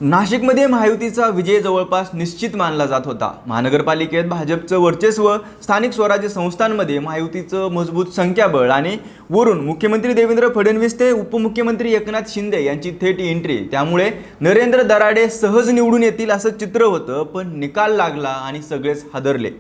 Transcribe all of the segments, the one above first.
नाशिकमध्ये महायुतीचा विजय जवळपास निश्चित मानला जात होता। महानगरपालिकेत भाजपचं वर्चस्व, स्थानिक स्वराज्य संस्थांमध्ये महायुतीचं मजबूत संख्याबळ आणि वरून मुख्यमंत्री देवेंद्र फडणवीस ते उपमुख्यमंत्री एकनाथ शिंदे यांची थेट एंट्री, त्यामुळे नरेंद्र दराडे सहज निवडून येतील असं चित्र होतं। पण निकाल लागला आणि सगळेच हादरले।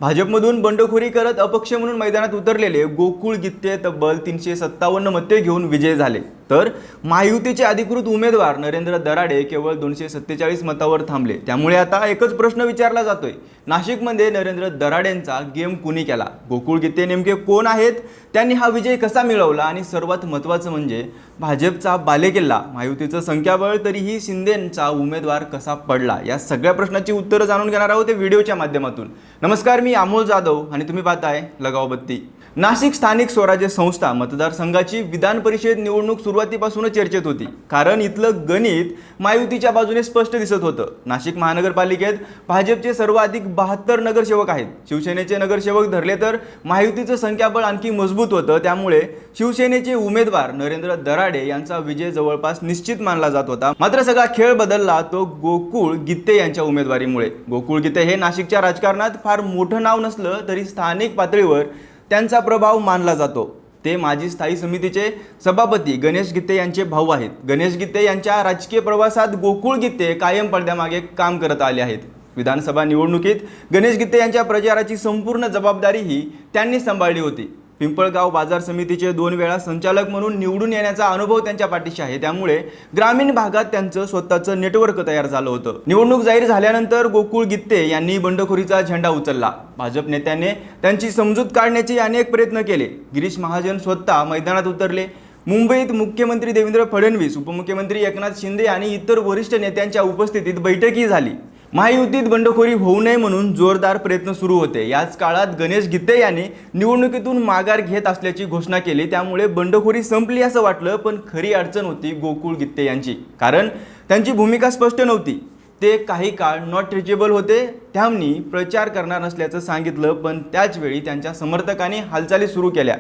भाजपमधून बंडखोरी करत अपक्ष म्हणून मैदानात उतरलेले गोकुळ गित्ते तब्बल 357 मते घेऊन विजय झाले, तर महायुतीचे अधिकृत उमेदवार नरेंद्र दराडे केवळ 247 मतावर थांबले। त्यामुळे आता एकच प्रश्न विचारला जातोय, नाशिकमध्ये नरेंद्र दराडेंचा गेम कुणी केला? गोकुळ गित्ते नेमके कोण आहेत? त्यांनी हा विजय कसा मिळवला? आणि सर्वात महत्त्वाचं म्हणजे भाजपचा बालेकिल्ला महायुतीचं संख्याबळ, तरीही शिंदेंचा उमेदवार कसा पडला? या सगळ्या प्रश्नाची उत्तरं जाणून घेणार आहोत या व्हिडिओच्या माध्यमातून। नमस्कार, मी अमोल जाधव आणि तुम्ही पाहताय लगाव बत्ती। नाशिक स्थानिक स्वराज्य संस्था मतदारसंघाची विधान परिषद निवडणूक सुरुवातीपासूनच चर्चेत होती, कारण इथलं गणित महायुतीच्या बाजूने स्पष्ट दिसत होतं। नाशिक महानगरपालिकेत भाजपचे सर्वाधिक 72 नगरसेवक आहेत। शिवसेनेचे नगरसेवक धरले तर महायुतीचं संख्याबळ आणखी मजबूत होतं। त्यामुळे शिवसेनेचे उमेदवार नरेंद्र दराडे यांचा विजय जवळपास निश्चित मानला जात होता। मात्र सगळा खेळ बदलला तो गोकुळ गित्ते यांच्या उमेदवारीमुळे। गोकुळ गित्ते हे नाशिकच्या राजकारणात फार मोठं नाव नसलं तरी स्थानिक पातळीवर त्यांचा प्रभाव मानला जातो। ते माजी स्थायी समितीचे सभापती गणेश गित्ते यांचे भाऊ आहेत। गणेश गित्ते यांच्या राजकीय प्रवासात गोकुळ गित्ते कायम पडद्यामागे काम करत आले आहेत। विधानसभा निवडणुकीत गणेश गित्ते यांच्या प्रचाराची संपूर्ण जबाबदारीही त्यांनी सांभाळली होती। पिंपळगाव बाजार समितीचे 2 वेळा संचालक म्हणून निवडून येण्याचा अनुभव त्यांच्या पाठीशी आहे। त्यामुळे ग्रामीण भागात त्यांचं स्वतःचं नेटवर्क तयार झालं होतं। निवडणूक जाहीर झाल्यानंतर गोकुळ गित्ते यांनी बंडखोरीचा झेंडा उचलला। भाजप नेत्यांनी त्यांची समजूत काढण्याचे अनेक प्रयत्न केले। गिरीश महाजन स्वतः मैदानात उतरले। मुंबईत मुख्यमंत्री देवेंद्र फडणवीस, उपमुख्यमंत्री एकनाथ शिंदे आणि इतर वरिष्ठ नेत्यांच्या उपस्थितीत बैठकी झाली। महायुतीत बंडखोरी होऊ नये म्हणून जोरदार प्रयत्न सुरू होते। याच काळात गणेश गित्ते यांनी निवडणुकीतून माघार घेत असल्याची घोषणा केली। त्यामुळे बंडखोरी संपली असं वाटलं, पण खरी अडचण होती गोकुळ गित्ते यांची, कारण त्यांची भूमिका स्पष्ट नव्हती। ते काही काळ नॉट रिचेबल होते। त्यांनी प्रचार करणार नसल्याचं सांगितलं, पण त्याच वेळी त्यांच्या समर्थकांनी हालचाली सुरू केल्या।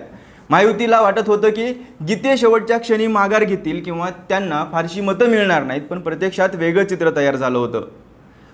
महायुतीला वाटत होतं की गित्ते शेवटच्या क्षणी माघार घेतील किंवा त्यांना फारशी मतं मिळणार नाहीत, पण प्रत्यक्षात वेगळं चित्र तयार झालं होतं।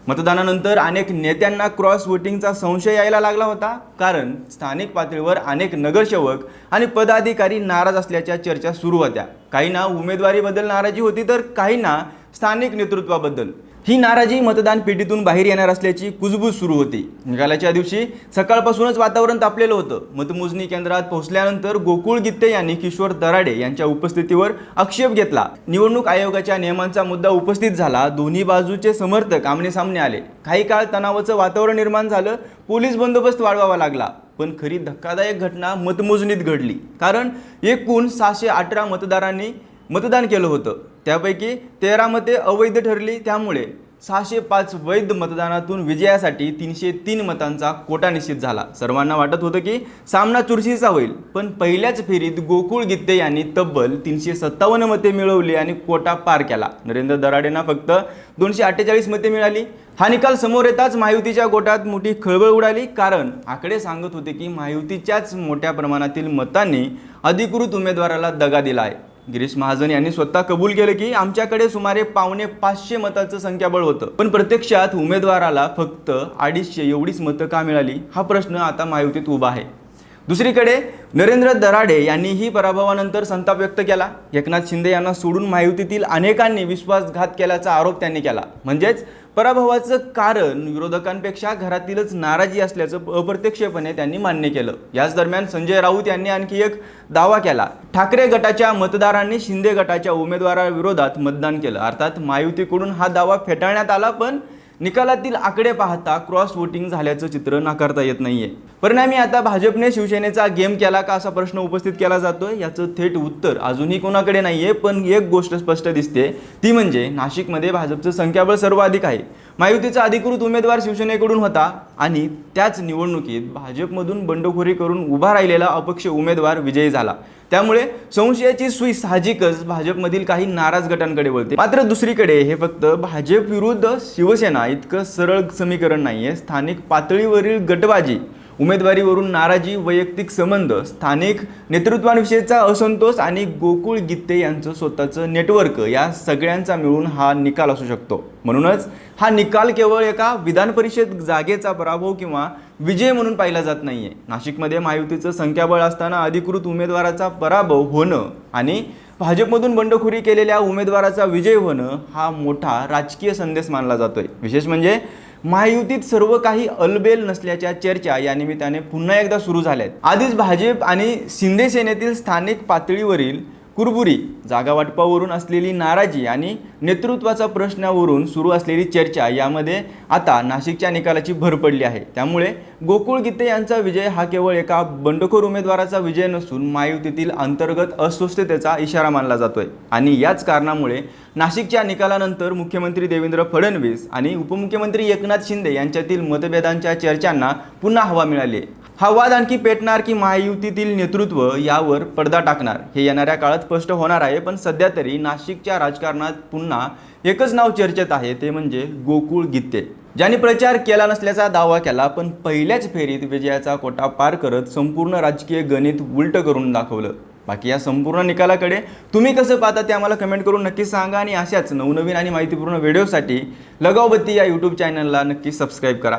मतदानानंतर अनेक नेत्यांना क्रॉस वोटिंगचा संशय यायला लागला होता, कारण स्थानिक पातळीवर अनेक नगरसेवक आणि पदाधिकारी नाराज असल्याच्या चर्चा सुरू होत्या। काहींना उमेदवारीबद्दल नाराजी होती, तर काहींना स्थानिक नेतृत्वाबद्दल। ही नाराजी मतदान पेटीतून बाहेर येणार असल्याची कुजबूज सुरू होती। निकालाच्या दिवशी सकाळपासूनच वातावरण तापलेलं होतं। मतमोजणी केंद्रात पोहोचल्यानंतर गोकुळ गित्ते यांनी किशोर दराडे यांच्या उपस्थितीवर आक्षेप घेतला। निवडणूक आयोगाच्या नियमांचा मुद्दा उपस्थित झाला। दोन्ही बाजूचे समर्थक आमने-सामने आले। काही काळ तणावाचं वातावरण निर्माण झालं। पोलीस बंदोबस्त वाढवावा लागला। पण खरी धक्कादायक घटना मतमोजणीत घडली, कारण एकूण 618 मतदारांनी मतदान केलं होतं। त्यापैकी 13 मते अवैध ठरली। त्यामुळे 605 वैध मतदानातून विजयासाठी 303 मतांचा कोटा निश्चित झाला। सर्वांना वाटत होतं की सामना चुरशीचा होईल, पण पहिल्याच फेरीत गोकुळ गित्ते यांनी तब्बल 357 मते मिळवली आणि कोटा पार केला। नरेंद्र दराडेंना फक्त 248 मते मिळाली। हा निकाल समोर येताच महायुतीच्या गोटात मोठी खळबळ उडाली, कारण आकडे सांगत होते की महायुतीच्याच मोठ्या प्रमाणातील मतांनी अधिकृत उमेदवाराला दगा दिला आहे। गिरीश महाजन यांनी स्वतः कबूल केलं की आमच्याकडे सुमारे 450 मतांचं संख्याबळ होतं, पण प्रत्यक्षात उमेदवाराला फक्त 250 एवढीच मतं का मिळाली? हा प्रश्न आता महायुतीत उभा आहे। दुसरीकडे नरेंद्र दराडे यांनीही पराभवानंतर संताप व्यक्त केला। एकनाथ शिंदे यांना सोडून महायुतीतील अनेकांनी विश्वासघात केल्याचा आरोप त्यांनी केला। म्हणजेच पराभवाचं कारण विरोधकांपेक्षा घरातीलच नाराजी असल्याचं अप्रत्यक्षपणे त्यांनी मान्य केलं। याच दरम्यान संजय राऊत यांनी आणखी एक दावा केला। ठाकरे गटाच्या मतदारांनी शिंदे गटाच्या उमेदवाराविरोधात मतदान केलं। अर्थात महायुतीकडून हा दावा फेटाळण्यात आला, पण निकालातील आकडे पाहता क्रॉस वोटिंग झाल्याचं चित्र नाकारता येत नाहीये। परिणामी आता भाजपने शिवसेनेचा गेम केला का असा प्रश्न उपस्थित केला जातोय। याचं थेट उत्तर अजूनही कोणाकडे नाहीये, पण एक गोष्ट स्पष्ट दिसते, ती म्हणजे नाशिकमध्ये भाजपचं संख्याबळ सर्वाधिक आहे। महायुतीचा अधिकृत उमेदवार शिवसेनेकडून होता आणि त्याच निवडणुकीत भाजपमधून बंडखोरी करून उभा राहिलेला अपक्ष उमेदवार विजयी झाला। त्यामुळे संशयाची सुई साहजिकच भाजपमधील काही नाराज गटांकडे वळते। मात्र दुसरीकडे हे फक्त भाजप विरुद्ध शिवसेना इतकं सरळ समीकरण नाहीये। स्थानिक पातळीवरील गटबाजी उमेदवारीवरून नाराजी, वैयक्तिक संबंध, स्थानिक नेतृत्वाविषयीचा असंतोष आणि गोकुळ गित्ते यांचं स्वतःचं नेटवर्क या सगळ्यांचा मिळून हा निकाल असू शकतो। म्हणूनच हा निकाल केवळ एका विधान परिषद जागेचा पराभव किंवा विजय म्हणून पाहिला जात नाहीये। नाशिकमध्ये महायुतीचं संख्याबळ असताना अधिकृत उमेदवाराचा पराभव होणं आणि भाजपमधून बंडखोरी केलेल्या उमेदवाराचा विजय होणं हा मोठा राजकीय संदेश मानला जातोय। विशेष म्हणजे महायुतीत सर्व काही अलबेल नसल्याच्या चर्चा या निमित्ताने पुन्हा एकदा सुरू झाल्यात। आधीच भाजप आणि शिंदे सेनेतील स्थानिक पातळीवरील कुरबुरी, जागा वाटपावरून असलेली नाराजी आणि नेतृत्वाचा प्रश्नावरून सुरू असलेली चर्चा यामध्ये आता नाशिकच्या निकालाची भर पडली आहे। त्यामुळे गोकुळ गित्ते यांचा विजय हा केवळ एका बंडखोर उमेदवाराचा विजय नसून महायुतीतील अंतर्गत अस्वस्थतेचा इशारा मानला जातोय। आणि याच कारणामुळे नाशिकच्या निकालानंतर मुख्यमंत्री देवेंद्र फडणवीस आणि उपमुख्यमंत्री एकनाथ शिंदे यांच्यातील मतभेदांच्या चर्चांना पुन्हा हवा मिळाली। हा वाद आणखी पेटणार की महायुतीतील नेतृत्व यावर पडदा टाकणार हे येणाऱ्या काळात स्पष्ट होणार आहे। पण सध्या तरी नाशिकच्या राजकारणात पुन्हा एकच नाव चर्चेत आहे, ते म्हणजे गोकुळ गित्ते, ज्यांनी प्रचार केला नसल्याचा दावा केला पण पहिल्याच फेरीत विजयाचा कोटा पार करत संपूर्ण राजकीय गणित उलट करून दाखवलं। बाकी या संपूर्ण निकालाकडे तुम्ही कसं पाहता ते आम्हाला कमेंट करून नक्की सांगा आणि अशाच नवनवीन आणि माहितीपूर्ण व्हिडिओसाठी लगावबत्ती या यूट्यूब चॅनलला नक्की सबस्क्राईब करा।